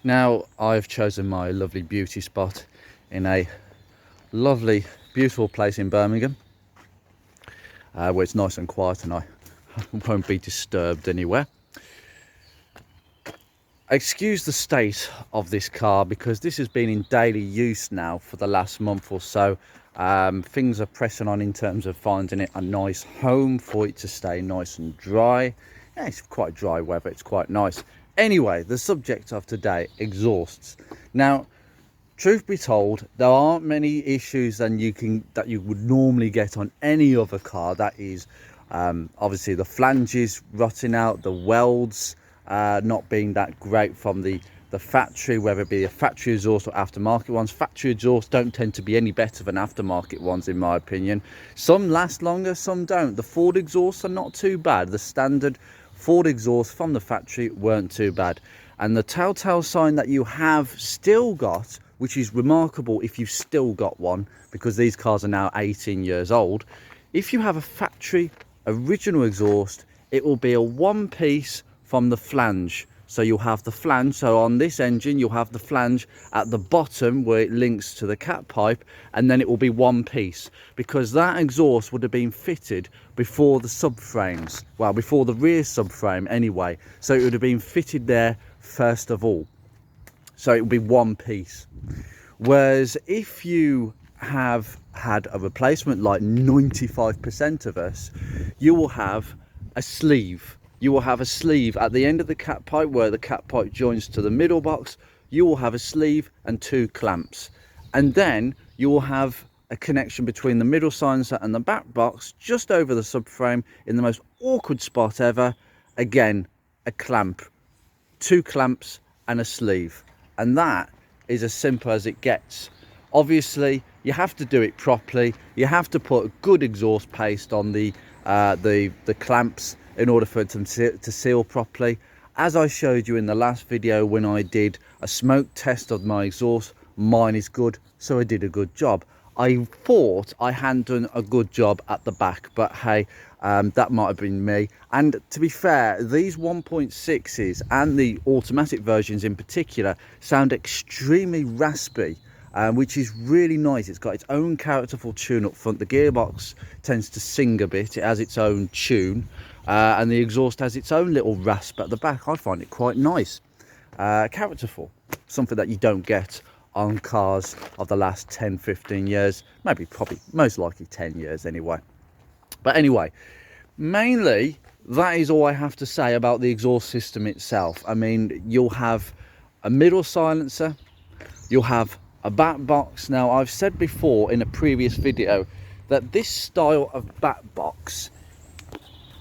Now I've chosen my lovely beauty spot in a lovely beautiful place in Birmingham, where it's nice and quiet and I won't be disturbed anywhere. Excuse the state of this car because this has been in daily use now for the last month or so. Things are pressing on in terms of finding it a nice home for it to stay nice and dry. Yeah, it's quite dry weather, it's quite nice. Anyway, the subject of today, exhausts. Now, truth be told, there aren't many issues that you would normally get on any other car. That is obviously the flanges rotting out, the welds not being that great from the factory, whether it be a factory exhaust or aftermarket ones. Factory exhausts don't tend to be any better than aftermarket ones, in my opinion. Some last longer, some don't. The Ford exhausts are not too bad. The standard Ford exhausts from the factory weren't too bad. And the telltale sign that you have still got, which is remarkable if you've still got one, because these cars are now 18 years old. If you have a factory original exhaust, it will be a one piece from the flange. So you'll have the flange, so on this engine you'll have the flange at the bottom where it links to the cat pipe, and then it will be one piece, because that exhaust would have been fitted before the subframes, well, before the rear subframe anyway, so it would have been fitted there first of all, so it would be one piece. Whereas if you have had a replacement like 95% of us, you will have a sleeve. You will have a sleeve at the end of the cat pipe where the cat pipe joins to the middle box. You will have a sleeve and two clamps, and then you will have a connection between the middle silencer and the back box just over the subframe in the most awkward spot ever. Again, a clamp, two clamps and a sleeve, and that is as simple as it gets. Obviously you have to do it properly. You have to put good exhaust paste on the clamps in order for it to seal properly. As I showed you in the last video when I did a smoke test of my exhaust, mine is good, so I did a good job. I thought I hadn't done a good job at the back, but hey, that might have been me. And to be fair, these 1.6s and the automatic versions in particular sound extremely raspy, which is really nice. It's got its own characterful tune up front. The gearbox tends to sing a bit, it has its own tune, and the exhaust has its own little rasp at the back. I find it quite nice, characterful, something that you don't get on cars of the last 10-15 years, maybe probably most likely 10 years anyway. But anyway, mainly that is all I have to say about the exhaust system itself. I mean, you'll have a middle silencer, you'll have a back box. Now, I've said before in a previous video that this style of back box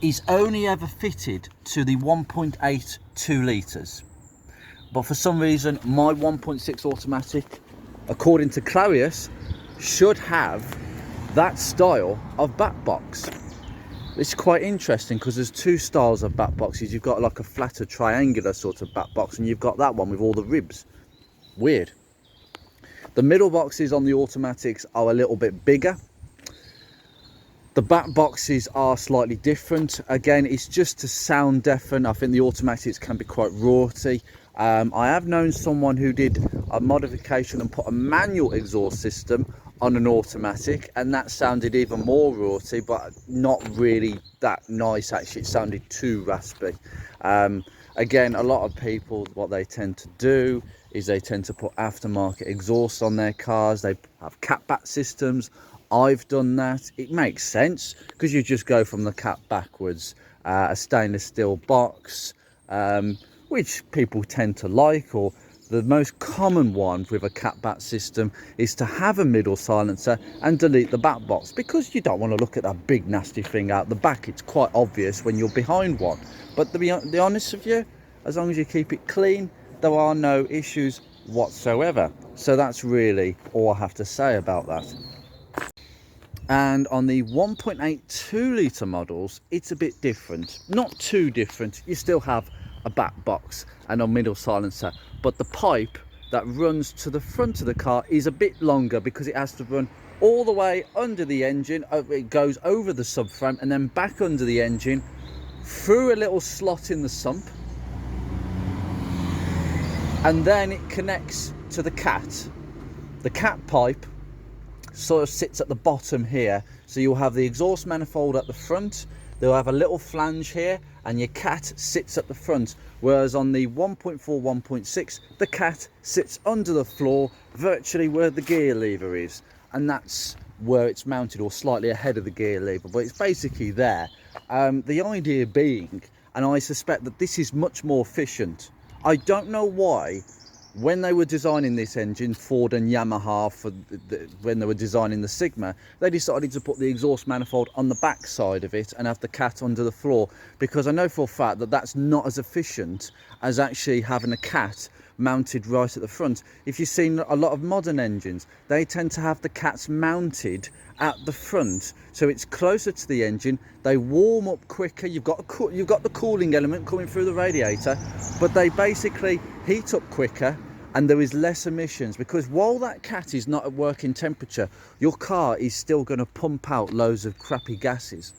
is only ever fitted to the 1.8 2 litres, but for some reason my 1.6 automatic, according to Clarius, should have that style of back box. It's quite interesting because there's two styles of back boxes. You've got like a flatter triangular sort of back box, and you've got that one with all the ribs. Weird. The middle boxes on the automatics are a little bit bigger. The back boxes are slightly different. Again, it's just to sound deafen. I think the automatics can be quite raughty. I have known someone who did a modification and put a manual exhaust system on an automatic, and that sounded even more raughty, but not really that nice actually. It sounded too raspy. Again, a lot of people, what they tend to do is they tend to put aftermarket exhausts on their cars. They have catback systems. I've done that. It makes sense because you just go from the cap backwards. A stainless steel box, which people tend to like, or the most common one with a catback system is to have a middle silencer and delete the back box, because you don't want to look at that big nasty thing out the back. It's quite obvious when you're behind one. But to be honest with you, as long as you keep it clean, there are no issues whatsoever. So that's really all I have to say about that. And on the 1.8 2 litre models, it's a bit different. Not too different. You still have a back box and a middle silencer, but the pipe that runs to the front of the car is a bit longer because it has to run all the way under the engine. It goes over the subframe and then back under the engine through a little slot in the sump, and then it connects to the cat. The cat pipe sort of sits at the bottom here, so you'll have the exhaust manifold at the front, they'll have a little flange here, and your cat sits at the front, whereas on the 1.4 1.6 the cat sits under the floor, virtually where the gear lever is, and that's where it's mounted, or slightly ahead of the gear lever, but it's basically there. The idea being, and I suspect that this is much more efficient. I don't know why, when they were designing this engine, Ford and Yamaha, when they were designing the Sigma, they decided to put the exhaust manifold on the back side of it and have the cat under the floor, because I know for a fact that that's not as efficient as actually having a cat mounted right at the front. If you've seen a lot of modern engines, they tend to have the cats mounted at the front, so it's closer to the engine, they warm up quicker, you've got the cooling element coming through the radiator, but they basically heat up quicker, and there is less emissions, because while that cat is not at working temperature, your car is still going to pump out loads of crappy gases.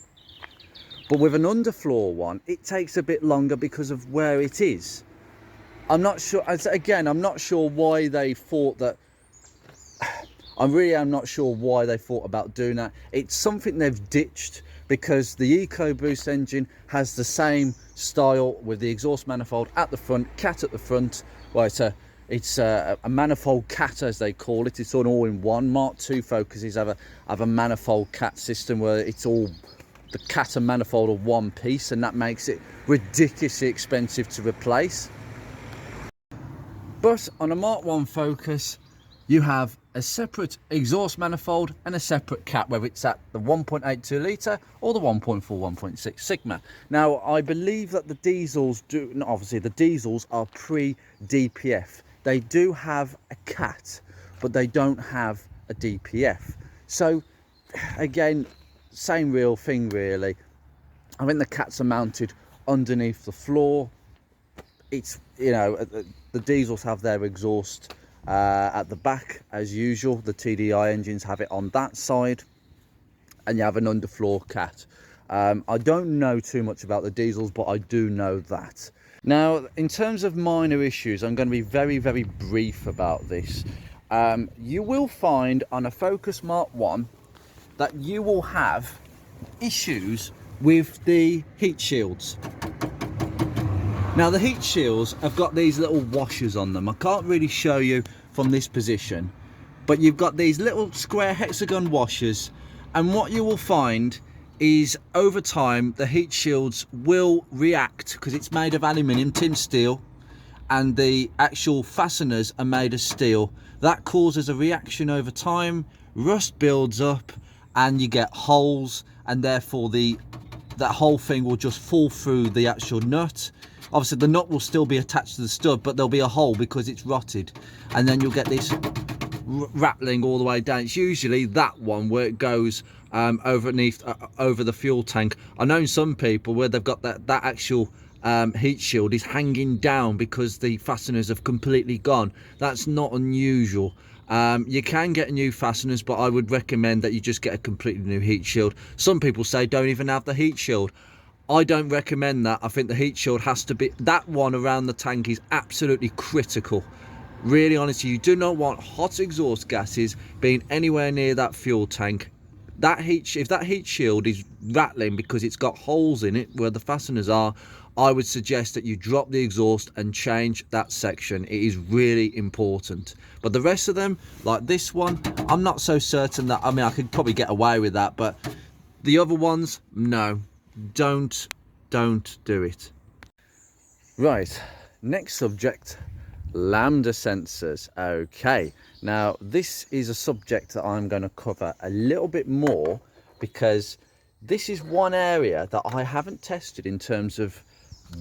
But with an underfloor one, it takes a bit longer because of where it is. I'm not sure, again, I'm not sure why they thought that, I'm not sure why they thought about doing that. It's something they've ditched, because the EcoBoost engine has the same style with the exhaust manifold at the front, cat at the front. Well, it's a manifold cat, as they call it. It's all in one. Mark II Focuses have a manifold cat system where it's all, the cat and manifold are one piece, and that makes it ridiculously expensive to replace. But on a Mark I Focus, you have a separate exhaust manifold and a separate cat, whether it's at the 1.82 litre or the 1.4 1.6 Sigma. Now, I believe that the diesels do, obviously the diesels are pre-DPF. They do have a cat, but they don't have a DPF. So again, same real thing really. I think the cats are mounted underneath the floor. It's, you know, the diesels have their exhaust at the back as usual. The TDI engines have it on that side, and you have an underfloor cat. I don't know too much about the diesels, but I do know that. Now, in terms of minor issues, I'm going to be very, very brief about this. You will find on a Focus Mark I that you will have issues with the heat shields. Now, the heat shields have got these little washers on them. I can't really show you from this position, but you've got these little square hexagon washers, and what you will find is over time the heat shields will react, because it's made of aluminium, tin steel, and the actual fasteners are made of steel. That causes a reaction over time, rust builds up, and you get holes, and therefore that whole thing will just fall through the actual nut. Obviously the nut will still be attached to the stud, but there'll be a hole because it's rotted, and then you'll get this rattling all the way down. It's usually that one where it goes over the fuel tank. I know some people where they've got that actual heat shield is hanging down because the fasteners have completely gone. That's not unusual. You can get new fasteners, but I would recommend that you just get a completely new heat shield. Some people say don't even have the heat shield. I don't recommend that. I think the heat shield has to be, that one around the tank is absolutely critical. Really honestly, you do not want hot exhaust gases being anywhere near that fuel tank. If that heat shield is rattling because it's got holes in it where the fasteners are, I would suggest that you drop the exhaust and change that section. It is really important. But the rest of them, like this one, I'm not so certain that, I mean, I could probably get away with that, but the other ones, no, don't do it. Right, next subject, lambda sensors. Okay, now this is a subject that I'm going to cover a little bit more, because this is one area that I haven't tested in terms of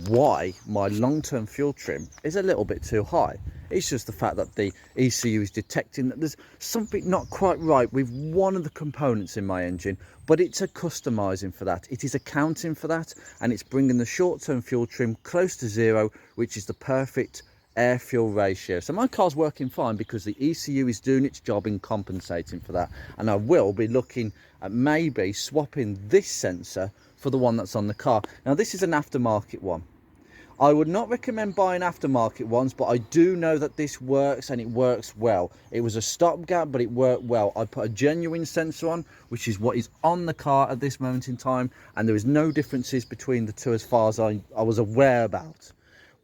why my long-term fuel trim is a little bit too high. It's just the fact that the ECU is detecting that there's something not quite right with one of the components in my engine, but it's a customizing for that. It is accounting for that, and it's bringing the short-term fuel trim close to zero, which is the perfect air fuel ratio. So my car's working fine because the ECU is doing its job in compensating for that, and I will be looking at maybe swapping this sensor for the one that's on the car. Now, this is an aftermarket one. I would not recommend buying aftermarket ones, but I do know that this works, and it works well. It was a stopgap, but it worked well. I put a genuine sensor on, which is what is on the car at this moment in time, and there is no differences between the two as far as I was aware about.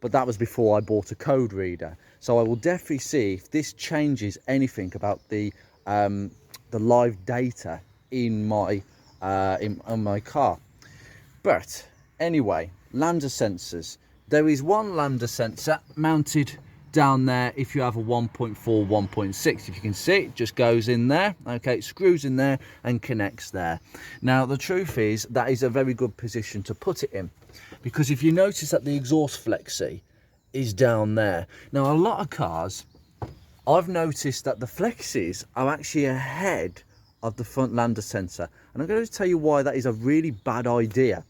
But that was before I bought a code reader. So I will definitely see if this changes anything about the live data in my on my car. But anyway, lambda sensors. There is one lambda sensor mounted down there if you have a 1.4, 1.6. If you can see, it just goes in there. Okay, it screws in there and connects there. Now, the truth is, that is a very good position to put it in, because if you notice that the exhaust flexi is down there. Now, a lot of cars, I've noticed that the flexis are actually ahead of the front lambda sensor. And I'm going to tell you why that is a really bad idea.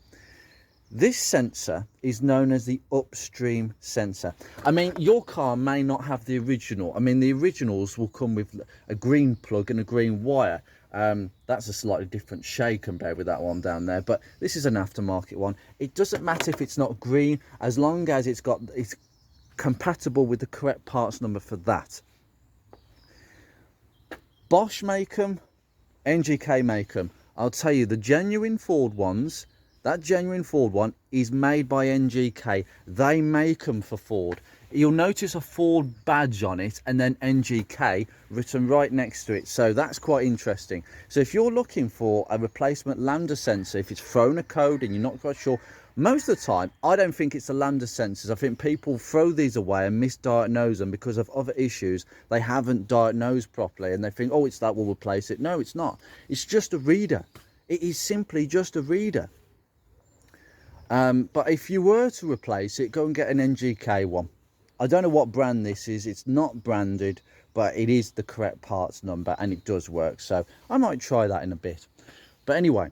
This sensor is known as the upstream sensor. I mean, your car may not have the original. I mean, the originals will come with a green plug and a green wire. That's a slightly different shade compared with that one down there, but this is an aftermarket one. It doesn't matter if it's not green, as long as it's compatible with the correct parts number for that. Bosch make them, NGK make them. I'll tell you, the genuine Ford ones, that genuine Ford one is made by NGK. They make them for Ford. You'll notice a Ford badge on it and then NGK written right next to it. So that's quite interesting. So if you're looking for a replacement lambda sensor, if it's thrown a code and you're not quite sure, most of the time, I don't think it's the lambda sensors. I think people throw these away and misdiagnose them because of other issues they haven't diagnosed properly. And they think, oh, it's that, we'll replace it. No, it's not. It's just a reader. It is simply just a reader. But if you were to replace it, go and get an NGK one. I don't know what brand this is. It's not branded, but it is the correct parts number and it does work. So I might try that in a bit. But anyway,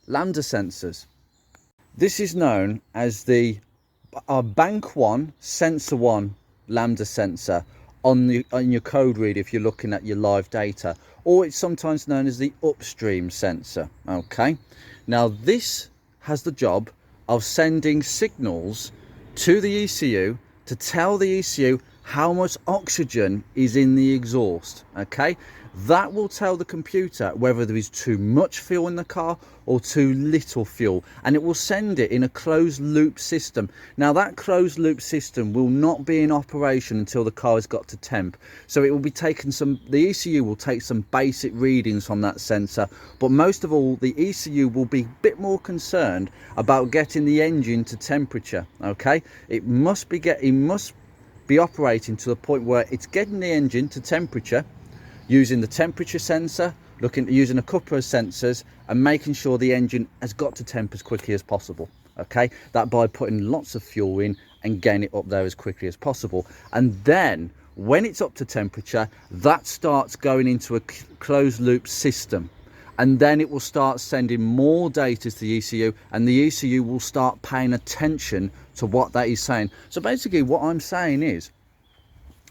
lambda sensors. This is known as the Bank 1 Sensor 1 lambda sensor on your code reader if you're looking at your live data, or it's sometimes known as the upstream sensor. Okay, now this has the job of sending signals to the ECU to tell the ECU how much oxygen is in the exhaust. Okay, that will tell the computer whether there is too much fuel in the car or too little fuel, and it will send it in a closed loop system. Now, that closed loop system will not be in operation until the car has got to temp. So it will be taking the ECU will take some basic readings from that sensor, but most of all, the ECU will be a bit more concerned about getting the engine to temperature. Okay, it must be operating to the point where it's getting the engine to temperature, using the temperature sensor, using a couple of sensors, and making sure the engine has got to temp as quickly as possible. Okay, that by putting lots of fuel in and getting it up there as quickly as possible. And then when it's up to temperature, that starts going into a closed loop system, and then it will start sending more data to the ECU, and the ECU will start paying attention to what that is saying. So basically what I'm saying is,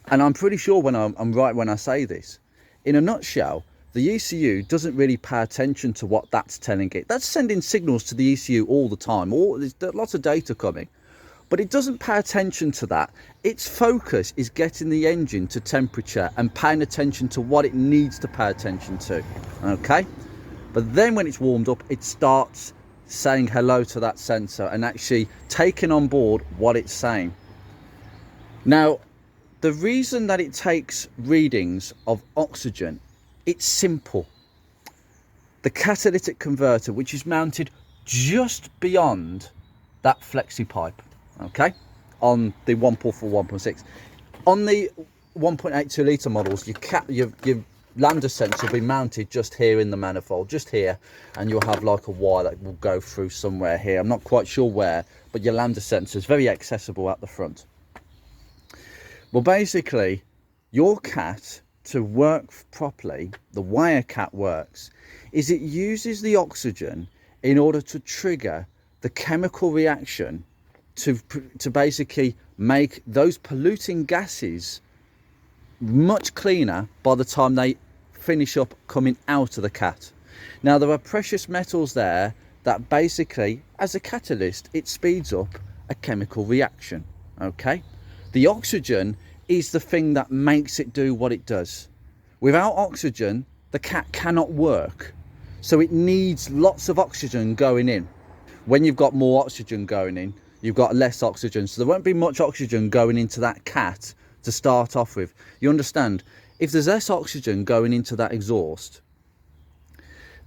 and I'm pretty sure when I'm right when I say this, in a nutshell, the ECU doesn't really pay attention to what that's telling it. That's sending signals to the ECU all the time. There's lots of data coming, but it doesn't pay attention to that. Its focus is getting the engine to temperature and paying attention to what it needs to pay attention to. Okay, but then when it's warmed up, it starts saying hello to that sensor and actually taking on board what it's saying. Now, the reason that it takes readings of oxygen, it's simple. The catalytic converter, which is mounted just beyond that flexi pipe, okay, on the 1.4, 1.6. On the 1.82 litre models, your lambda sensor will be mounted just here in the manifold, just here, and you'll have like a wire that will go through somewhere here. I'm not quite sure where, but your lambda sensor is very accessible at the front. Well, basically, your cat, to work properly, the way a cat works is it uses the oxygen in order to trigger the chemical reaction to basically make those polluting gases much cleaner by the time they finish up coming out of the cat. Now, there are precious metals there that basically, as a catalyst, it speeds up a chemical reaction. Okay, the oxygen is the thing that makes it do what it does. Without oxygen, the cat cannot work, so it needs lots of oxygen going in. When you've got more oxygen going in, you've got less oxygen, so there won't be much oxygen going into that cat to start off with. You understand? If there's less oxygen going into that exhaust,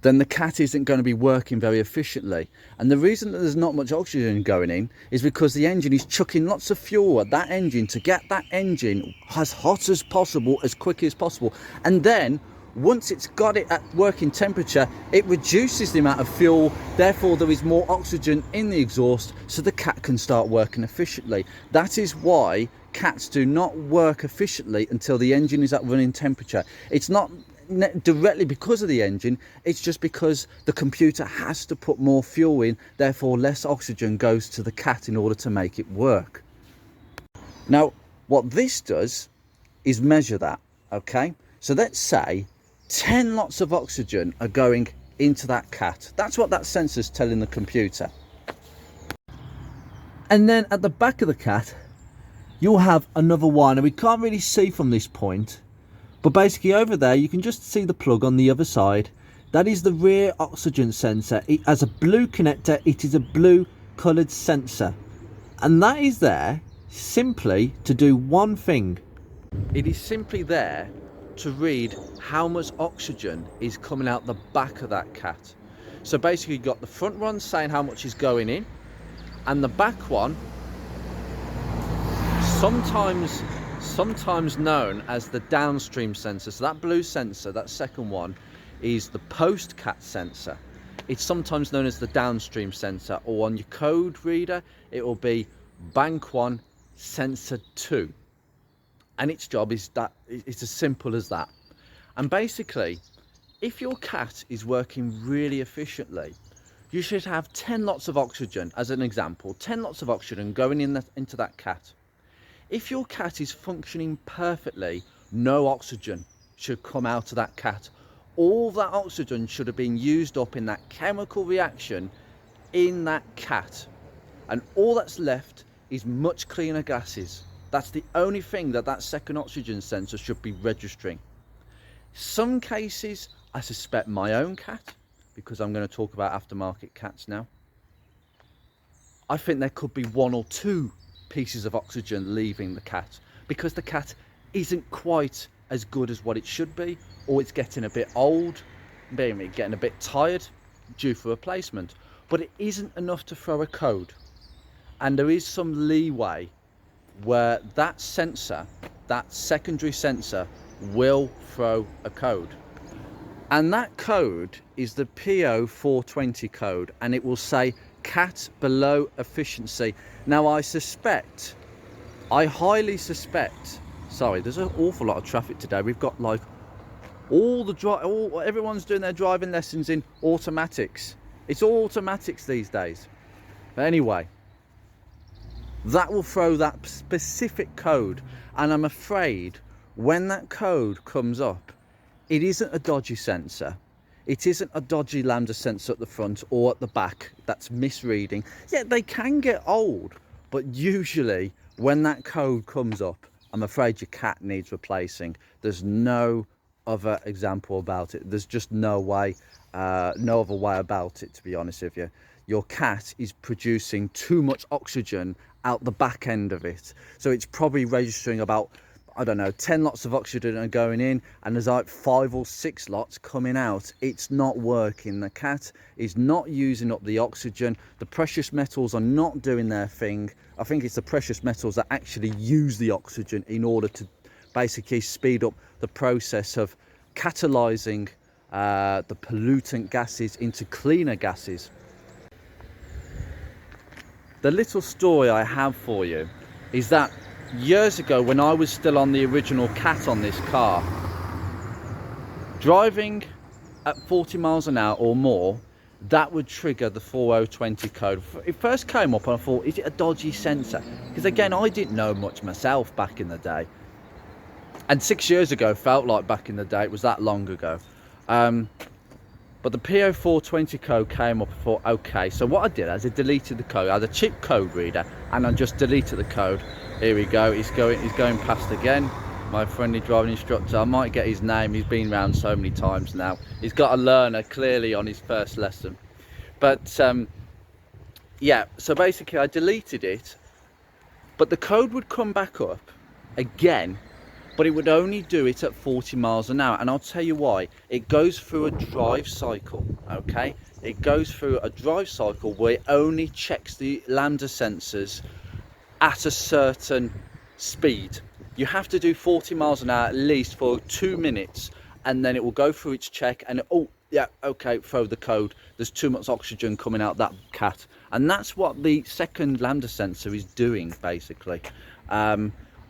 then the cat isn't going to be working very efficiently. And the reason that there's not much oxygen going in is because the engine is chucking lots of fuel at that engine to get that engine as hot as possible, as quickly as possible. And then once it's got it at working temperature, it reduces the amount of fuel, therefore there is more oxygen in the exhaust, so the cat can start working efficiently. That is why cats do not work efficiently until the engine is at running temperature. It's not directly because of the engine, it's just because the computer has to put more fuel in, therefore less oxygen goes to the cat in order to make it work. Now what this does is measure that. Okay, so let's say 10 lots of oxygen are going into that cat. That's what that sensor's telling the computer. And then at the back of the cat, you'll have another one, and we can't really see from this point, but basically over there you can just see the plug on the other side. That is the rear oxygen sensor. It has a blue connector. It is a blue coloured sensor, and that is there simply to do one thing. It is simply there to read how much oxygen is coming out the back of that cat. So basically you've got the front one saying how much is going in, and the back one, sometimes known as the downstream sensor. So that blue sensor, that second one, is the post cat sensor. It's sometimes known as the downstream sensor, or on your code reader it will be bank 1 sensor 2. And its job is that it's as simple as that. And basically, if your cat is working really efficiently, you should have 10 lots of oxygen, as an example, 10 lots of oxygen going into that cat. If your cat is functioning perfectly, no oxygen should come out of that cat. All that oxygen should have been used up in that chemical reaction in that cat. And all that's left is much cleaner gases. That's the only thing that that second oxygen sensor should be registering. Some cases, I suspect my own cat, because I'm going to talk about aftermarket cats now, I think there could be 1 or 2 pieces of oxygen leaving the cat, because the cat isn't quite as good as what it should be, or it's getting a bit old, maybe getting a bit tired, due for replacement. But it isn't enough to throw a code. And there is some leeway where that sensor, that secondary sensor, will throw a code. And that code is the P0420 code, and it will say cat below efficiency. Now I highly suspect, sorry, there's an awful lot of traffic today. We've got like everyone's doing their driving lessons in automatics. It's all automatics these days. But anyway, that will throw that specific code, and I'm afraid when that code comes up, it isn't a dodgy sensor. It isn't a dodgy lambda sensor at the front or at the back that's misreading. Yeah, they can get old, but usually when that code comes up, I'm afraid your cat needs replacing. There's no other example about it. There's just no way, no other way about it, to be honest with you. Your cat is producing too much oxygen out the back end of it. So it's probably registering about, I don't know, 10 lots of oxygen are going in, and there's like 5 or 6 lots coming out. It's not working. The cat is not using up the oxygen. The precious metals are not doing their thing. I think it's the precious metals that actually use the oxygen in order to basically speed up the process of catalyzing the pollutant gases into cleaner gases. The little story I have for you is that years ago, when I was still on the original cat on this car, driving at 40 miles an hour or more, that would trigger the 4020 code. It first came up and I thought, is it a dodgy sensor? Because again, I didn't know much myself back in the day. And 6 years ago felt like back in the day. It was that long ago. But the P0420 code came up. I thought, okay, so what I did is I deleted the code. I had a cheap code reader and I just deleted the code. Here we go, he's going past again. My friendly driving instructor, I might get his name, he's been around so many times now. He's got a learner clearly on his first lesson. But yeah, so basically I deleted it, but the code would come back up again, but it would only do it at 40 miles an hour. And I'll tell you why. It goes through a drive cycle, okay? It goes through a drive cycle where it only checks the lambda sensors at a certain speed. You have to do 40 miles an hour at least for 2 minutes, and then it will go through its check and, oh, yeah, okay, throw the code. There's too much oxygen coming out that cat. And that's what the second lambda sensor is doing, basically.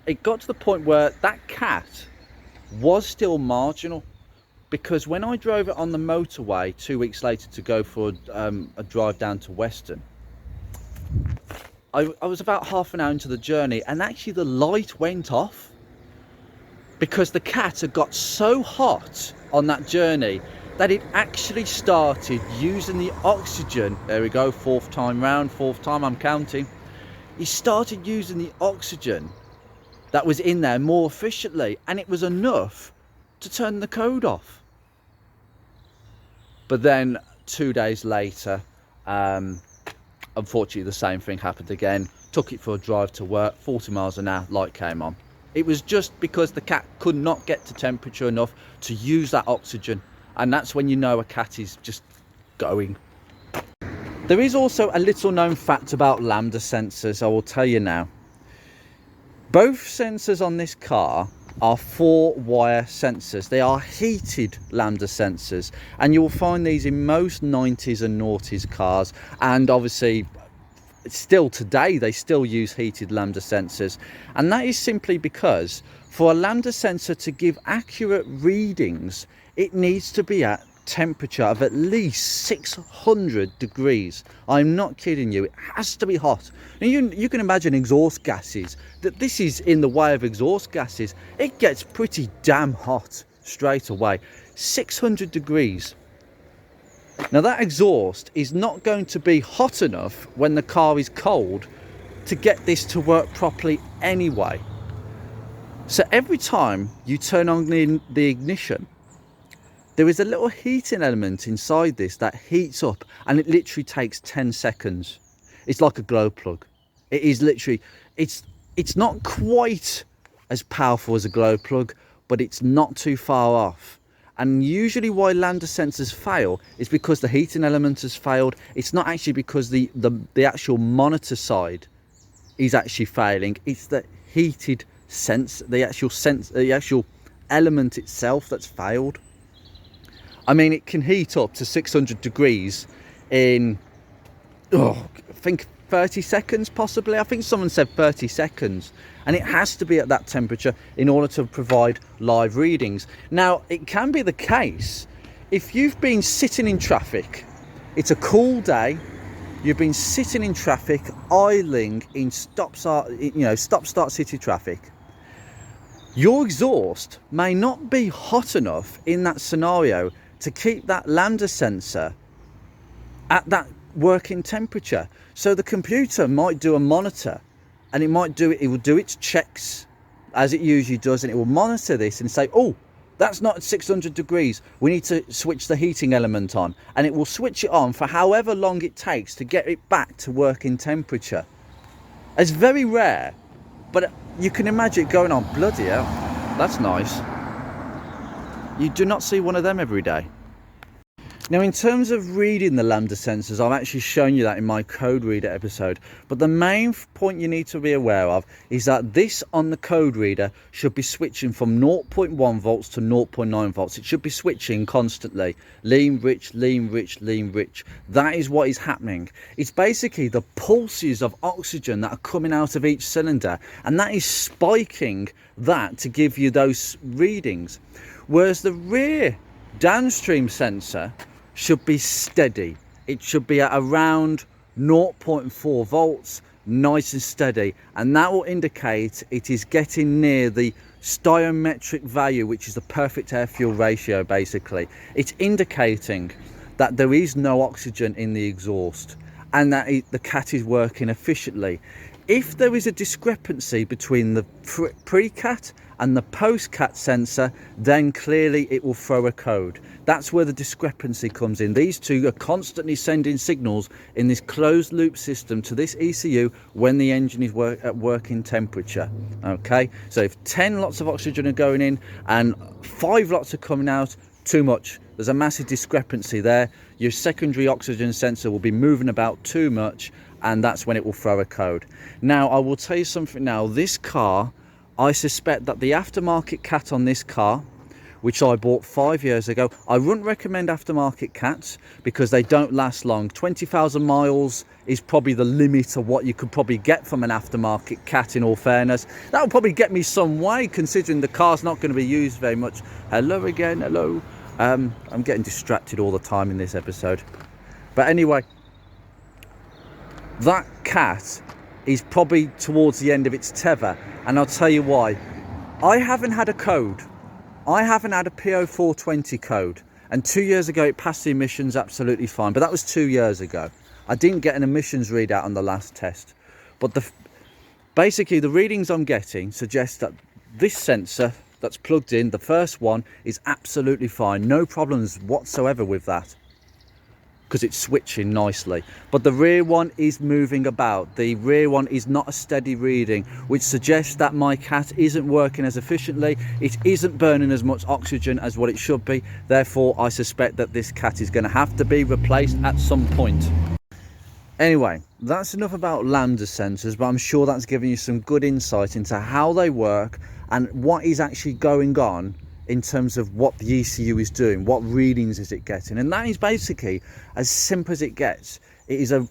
It got to the point where that cat was still marginal, because when I drove it on the motorway 2 weeks later to go for a drive down to Weston, I was about half an hour into the journey and actually the light went off because the cat had got so hot on that journey that it actually started using the oxygen. There we go, fourth time round, fourth time I'm counting. He started using the oxygen that was in there more efficiently, and it was enough to turn the code off. But then 2 days later, unfortunately the same thing happened again. Took it for a drive to work, 40 miles an hour, light came on. It was just because the cat could not get to temperature enough to use that oxygen, and that's when you know a cat is just going. There is also a little known fact about lambda sensors, I will tell you now. Both sensors on this car are 4-wire sensors. They are heated lambda sensors, and you will find these in most 90s and noughties cars, and obviously still today they still use heated lambda sensors. And that is simply because for a lambda sensor to give accurate readings, it needs to be at temperature of at least 600 degrees. I'm not kidding you, it has to be hot. And you can imagine exhaust gases, that this is in the way of exhaust gases. It gets pretty damn hot straight away. 600 degrees. Now that exhaust is not going to be hot enough when the car is cold to get this to work properly anyway. So every time you turn on the ignition, there is a little heating element inside this that heats up, and it literally takes 10 seconds. It's like a glow plug. It is literally, it's not quite as powerful as a glow plug, but it's not too far off. And usually why lambda sensors fail is because the heating element has failed. It's not actually because the actual monitor side is actually failing. It's the heated the actual element itself that's failed. I mean, it can heat up to 600 degrees in, I think 30 seconds possibly. I think someone said 30 seconds. And it has to be at that temperature in order to provide live readings. Now, it can be the case if you've been sitting in traffic, it's a cool day, you've been sitting in traffic, idling in stop-start city traffic. Your exhaust may not be hot enough in that scenario to keep that lambda sensor at that working temperature. So the computer might do a monitor, and it will do its checks as it usually does, and it will monitor this and say, oh, that's not at 600 degrees, we need to switch the heating element on, and it will switch it on for however long it takes to get it back to working temperature. It's very rare, but you can imagine it going on. Bloody hell, that's nice. You do not see one of them every day. Now, in terms of reading the lambda sensors, I've actually shown you that in my code reader episode, but the main point you need to be aware of is that this on the code reader should be switching from 0.1 volts to 0.9 volts. It should be switching constantly. Lean rich, lean rich, lean rich. That is what is happening. It's basically the pulses of oxygen that are coming out of each cylinder, and that is spiking that to give you those readings. Whereas the rear downstream sensor should be steady. It should be at around 0.4 volts, nice and steady, and that will indicate it is getting near the stoichiometric value, which is the perfect air fuel ratio. Basically, it's indicating that there is no oxygen in the exhaust and that the cat is working efficiently. If there is a discrepancy between the pre-cat and the post-cat sensor, then clearly it will throw a code. That's where the discrepancy comes in. These two are constantly sending signals in this closed loop system to this ECU when the engine is at working temperature. Okay, so if 10 lots of oxygen are going in and 5 lots are coming out, too much. There's a massive discrepancy there. Your secondary oxygen sensor will be moving about too much, and that's when it will throw a code. Now, I will tell you something now. This car, I suspect that the aftermarket cat on this car, which I bought 5 years ago, I wouldn't recommend aftermarket cats because they don't last long. 20,000 miles is probably the limit of what you could probably get from an aftermarket cat, in all fairness. That will probably get me some way, considering the car's not going to be used very much. Hello again, hello. I'm getting distracted all the time in this episode. But anyway, that cat is probably towards the end of its tether, and I'll tell you why. I haven't had a code. I haven't had a PO420 code, and 2 years ago it passed the emissions absolutely fine, but that was 2 years ago. I didn't get an emissions readout on the last test, but basically the readings I'm getting suggest that this sensor that's plugged in, the first one, is absolutely fine. No problems whatsoever with that, because it's switching nicely. But the rear one is moving about. The rear one is not a steady reading, which suggests that my cat isn't working as efficiently. It isn't burning as much oxygen as what it should be. Therefore, I suspect that this cat is going to have to be replaced at some point. Anyway, that's enough about lambda sensors, but I'm sure that's given you some good insight into how they work and what is actually going on in terms of what the ECU is doing, what readings is it getting. And that is basically as simple as it gets. It is a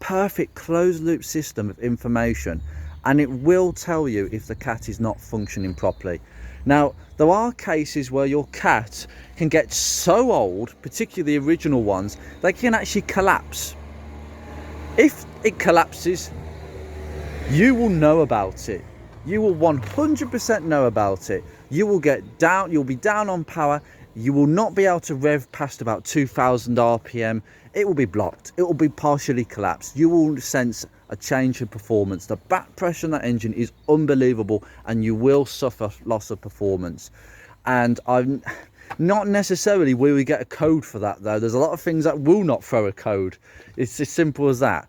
perfect closed loop system of information, and it will tell you if the cat is not functioning properly. Now, there are cases where your cat can get so old, particularly the original ones, they can actually collapse. If it collapses, you will know about it. You will 100% know about it. You will get down, you'll be down on power. You will not be able to rev past about 2000 RPM. It will be blocked. It will be partially collapsed. You will sense a change in performance. The back pressure on that engine is unbelievable, and you will suffer loss of performance. And I'm not necessarily will we get a code for that, though. There's a lot of things that will not throw a code. It's as simple as that.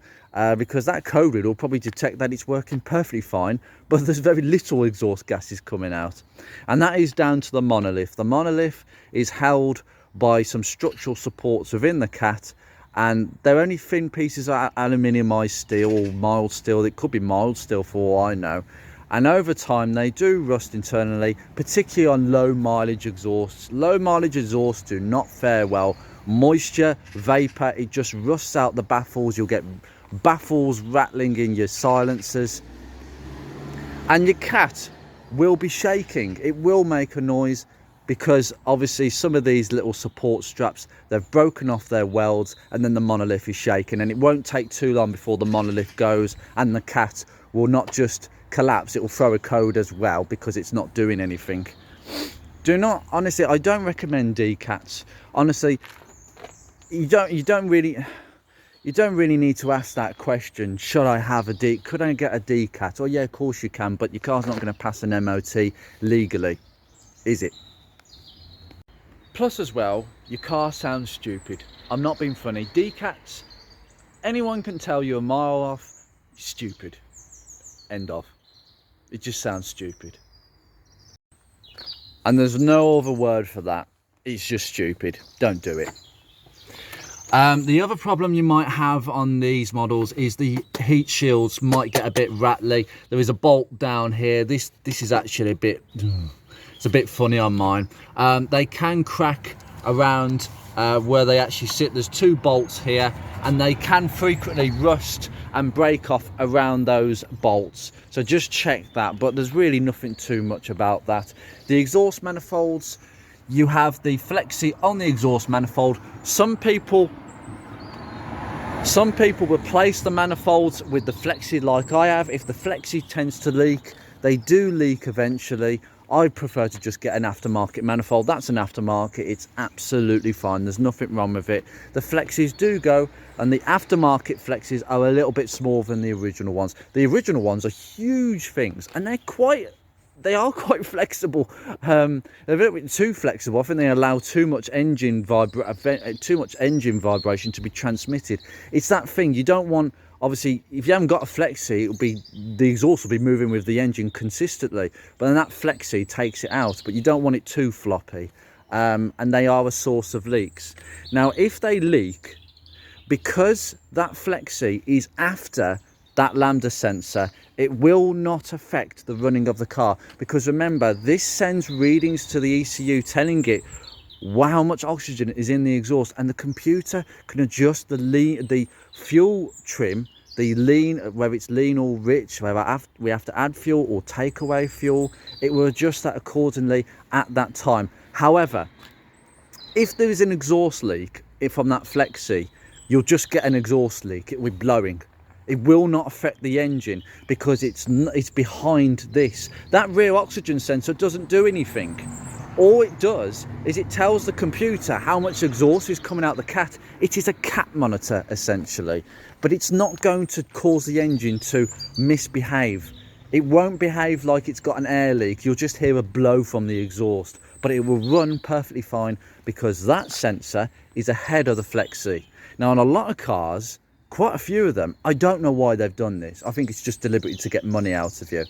Because that code reader will probably detect that it's working perfectly fine, but there's very little exhaust gases coming out. And that is down to the monolith. The monolith is held by some structural supports within the cat, and they're only thin pieces of aluminiumized steel or mild steel. It could be mild steel for all I know. And over time they do rust internally, particularly on low mileage exhausts. Low mileage exhausts do not fare well. Moisture, vapor, it just rusts out the baffles. You'll get baffles rattling in your silencers, and your cat will be shaking. It will make a noise because obviously some of these little support straps, they've broken off their welds, and then the monolith is shaking, and it won't take too long before the monolith goes and the cat will not just collapse, it will throw a code as well because it's not doing anything. Honestly, I don't recommend D-cats. Honestly, you don't really need to ask that question. Should I have a D? Could I get a D-cat? Oh yeah, of course you can, but your car's not going to pass an MOT legally, is it? Plus as well, your car sounds stupid. I'm not being funny. D-cats, anyone can tell you a mile off, stupid. End of. It just sounds stupid. And there's no other word for that. It's just stupid. Don't do it. The other problem you might have on these models is the heat shields might get a bit rattly. There is a bolt down here. This is actually it's a bit funny on mine. They can crack around where they actually sit. There's 2 bolts here, and they can frequently rust and break off around those bolts. So just check that, but there's really nothing too much about that. The exhaust manifolds, you have the flexi on the exhaust manifold. Some people replace the manifolds with the flexi like I have. If the flexi tends to leak, they do leak eventually. I prefer to just get an aftermarket manifold. That's an aftermarket, it's absolutely fine, there's nothing wrong with it. The flexes do go, and the aftermarket flexes are a little bit smaller than the original ones. The original ones are huge things, and they are quite flexible. They're a little bit too flexible. I think they allow too much engine vibration to be transmitted. It's that thing you don't want. Obviously, if you haven't got a flexi, the exhaust will be moving with the engine consistently, but then that flexi takes it out. But you don't want it too floppy, and they are a source of leaks. Now, if they leak, because that flexi is after that lambda sensor, it will not affect the running of the car, because remember, this sends readings to the ECU telling it how much oxygen is in the exhaust, and the computer can adjust the fuel trim, the lean, whether it's lean or rich, whether we have to add fuel or take away fuel. It will adjust that accordingly at that time. However, if there is an exhaust leak from that flexi, you'll just get an exhaust leak. It will be blowing. It will not affect the engine because it's behind this. That rear oxygen sensor doesn't do anything. All it does is it tells the computer how much exhaust is coming out the cat. It is a cat monitor essentially, but it's not going to cause the engine to misbehave. It won't behave like it's got an air leak. You'll just hear a blow from the exhaust, but it will run perfectly fine because that sensor is ahead of the flexi. Now, on a lot of cars, quite a few of them, I don't know why they've done this. I think it's just deliberately to get money out of you.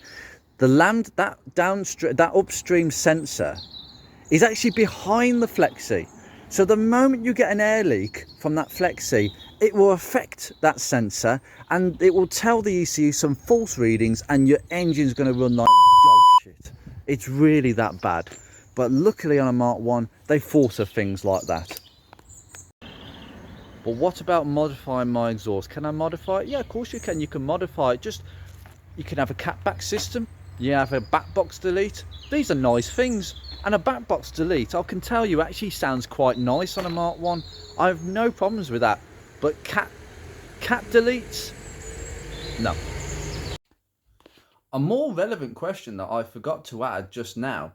That upstream sensor is actually behind the flexi. So the moment you get an air leak from that flexi, it will affect that sensor and it will tell the ECU some false readings, and your engine's going to run like dog shit. It's really that bad. But luckily on a Mark 1, they force things like that. But what about modifying my exhaust? Can I modify it? Yeah, of course you can. You can modify it. You can have a catback system. You have a back box delete. These are nice things. And a back box delete, I can tell you, actually sounds quite nice on a Mark 1. I have no problems with that. But cat deletes? No. A more relevant question that I forgot to add just now.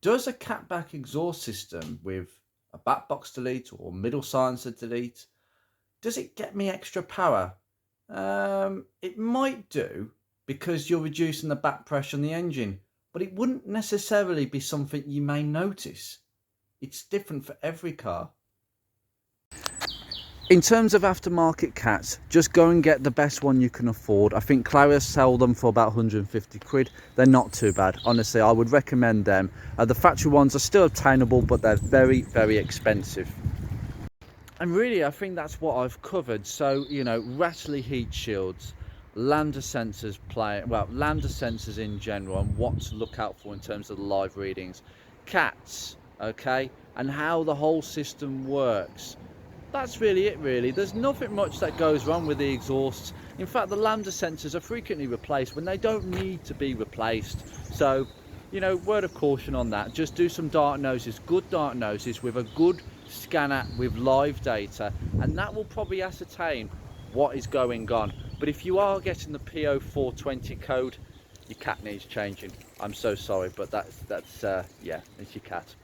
Does a catback exhaust system with a back box delete or middle silencer delete, does it get me extra power? It might do, because you're reducing the back pressure on the engine, but it wouldn't necessarily be something you may notice. It's different for every car. In terms of aftermarket cats, just go and get the best one you can afford. I think Clarios sell them for about 150 quid. They're not too bad. Honestly, I would recommend them. The factory ones are still obtainable, but they're very, very expensive. And really, I think that's what I've covered. So, you know, rattly heat shields, lambda sensors lambda sensors in general, and what to look out for in terms of the live readings, cats, okay, and how the whole system works. That's really it, really. There's nothing much that goes wrong with the exhausts. In fact, the lambda sensors are frequently replaced when they don't need to be replaced. So, you know, word of caution on that. Just do some diagnosis, good diagnosis with a good scanner with live data, and that will probably ascertain what is going on. But if you are getting the P0420 code, your cat needs changing. I'm so sorry, but that's yeah, it's your cat.